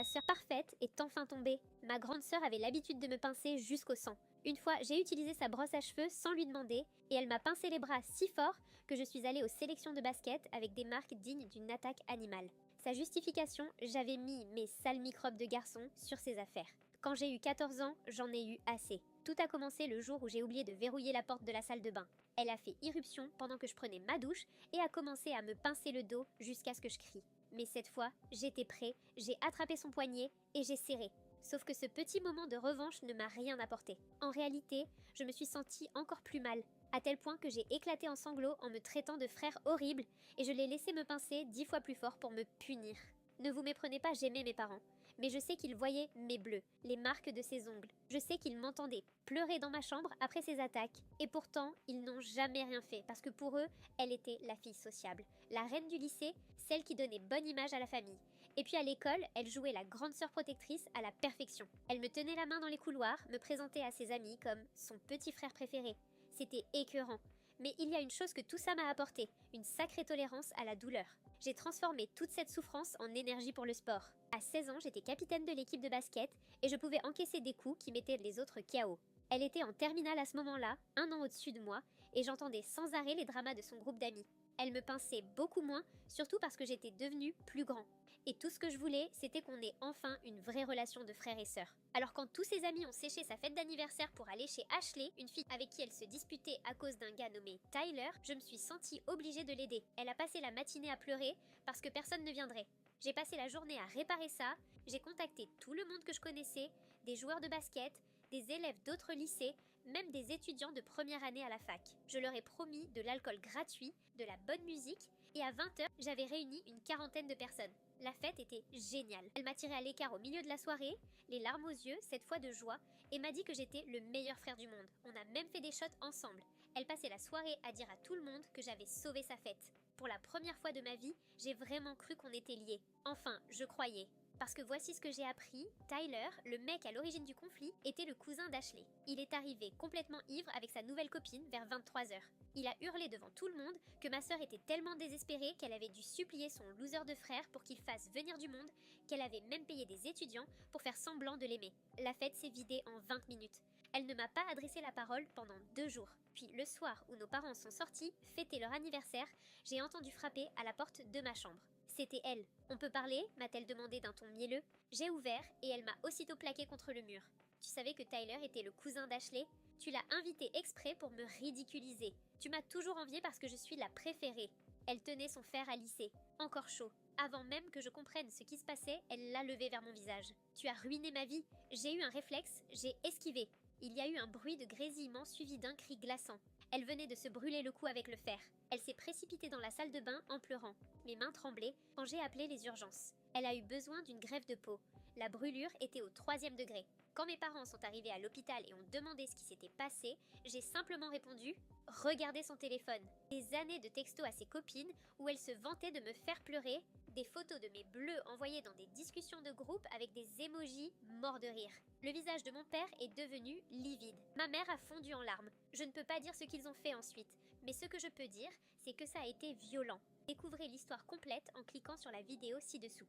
La sœur parfaite est enfin tombée. Ma grande sœur avait l'habitude de me pincer jusqu'au sang. Une fois, j'ai utilisé sa brosse à cheveux sans lui demander et elle m'a pincé les bras si fort que je suis allée aux sélections de basket avec des marques dignes d'une attaque animale. Sa justification, j'avais mis mes sales microbes de garçon sur ses affaires. Quand j'ai eu 14 ans, j'en ai eu assez. Tout a commencé le jour où j'ai oublié de verrouiller la porte de la salle de bain. Elle a fait irruption pendant que je prenais ma douche et a commencé à me pincer le dos jusqu'à ce que je crie. Mais cette fois, j'étais prêt, j'ai attrapé son poignet et j'ai serré. Sauf que ce petit moment de revanche ne m'a rien apporté. En réalité, je me suis sentie encore plus mal, à tel point que j'ai éclaté en sanglots en me traitant de frère horrible et je l'ai laissé me pincer 10 fois plus fort pour me punir. Ne vous méprenez pas, j'aimais mes parents, mais je sais qu'ils voyaient mes bleus, les marques de ses ongles. Je sais qu'ils m'entendaient pleurer dans ma chambre après ses attaques, et pourtant, ils n'ont jamais rien fait, parce que pour eux, elle était la fille sociable, la reine du lycée, celle qui donnait bonne image à la famille. Et puis à l'école, elle jouait la grande sœur protectrice à la perfection. Elle me tenait la main dans les couloirs, me présentait à ses amis comme son petit frère préféré. C'était écœurant. Mais il y a une chose que tout ça m'a apporté, une sacrée tolérance à la douleur. J'ai transformé toute cette souffrance en énergie pour le sport. À 16 ans, j'étais capitaine de l'équipe de basket et je pouvais encaisser des coups qui mettaient les autres KO. Elle était en terminale à ce moment-là, 1 an au-dessus de moi, et j'entendais sans arrêt les dramas de son groupe d'amis. Elle me pinçait beaucoup moins, surtout parce que j'étais devenue plus grand. Et tout ce que je voulais, c'était qu'on ait enfin une vraie relation de frère et sœur. Alors quand tous ses amis ont séché sa fête d'anniversaire pour aller chez Ashley, une fille avec qui elle se disputait à cause d'un gars nommé Tyler, je me suis sentie obligée de l'aider. Elle a passé la matinée à pleurer parce que personne ne viendrait. J'ai passé la journée à réparer ça, j'ai contacté tout le monde que je connaissais, des joueurs de basket, des élèves d'autres lycées, même des étudiants de première année à la fac. Je leur ai promis de l'alcool gratuit, de la bonne musique, et à 20h, j'avais réuni une 40aine de personnes. La fête était géniale. Elle m'a tiré à l'écart au milieu de la soirée, les larmes aux yeux, cette fois de joie, et m'a dit que j'étais le meilleur frère du monde. On a même fait des shots ensemble. Elle passait la soirée à dire à tout le monde que j'avais sauvé sa fête. Pour la première fois de ma vie, j'ai vraiment cru qu'on était liés. Enfin, je croyais. Parce que voici ce que j'ai appris, Tyler, le mec à l'origine du conflit, était le cousin d'Ashley. Il est arrivé complètement ivre avec sa nouvelle copine vers 23h. Il a hurlé devant tout le monde que ma sœur était tellement désespérée qu'elle avait dû supplier son loser de frère pour qu'il fasse venir du monde, qu'elle avait même payé des étudiants pour faire semblant de l'aimer. La fête s'est vidée en 20 minutes. Elle ne m'a pas adressé la parole pendant 2 jours. Puis le soir où nos parents sont sortis, fêter leur anniversaire, j'ai entendu frapper à la porte de ma chambre. C'était elle. On peut parler m'a-t-elle demandé d'un ton mielleux. J'ai ouvert et elle m'a aussitôt plaqué contre le mur. Tu savais que Tyler était le cousin d'Ashley ? Tu l'as invité exprès pour me ridiculiser. Tu m'as toujours enviée parce que je suis la préférée. Elle tenait son fer à lisser, encore chaud. Avant même que je comprenne ce qui se passait, elle l'a levé vers mon visage. Tu as ruiné ma vie. J'ai eu un réflexe, j'ai esquivé. Il y a eu un bruit de grésillement suivi d'un cri glaçant. Elle venait de se brûler le cou avec le fer. Elle s'est précipitée dans la salle de bain en pleurant. Mes mains tremblaient quand j'ai appelé les urgences. Elle a eu besoin d'une greffe de peau. La brûlure était au 3e degré. Quand mes parents sont arrivés à l'hôpital et ont demandé ce qui s'était passé, j'ai simplement répondu « Regardez son téléphone ». Des années de textos à ses copines où elle se vantait de me faire pleurer, des photos de mes bleus envoyées dans des discussions de groupe avec des émojis morts de rire. Le visage de mon père est devenu livide. Ma mère a fondu en larmes. Je ne peux pas dire ce qu'ils ont fait ensuite, mais ce que je peux dire, c'est que ça a été violent. Découvrez l'histoire complète en cliquant sur la vidéo ci-dessous.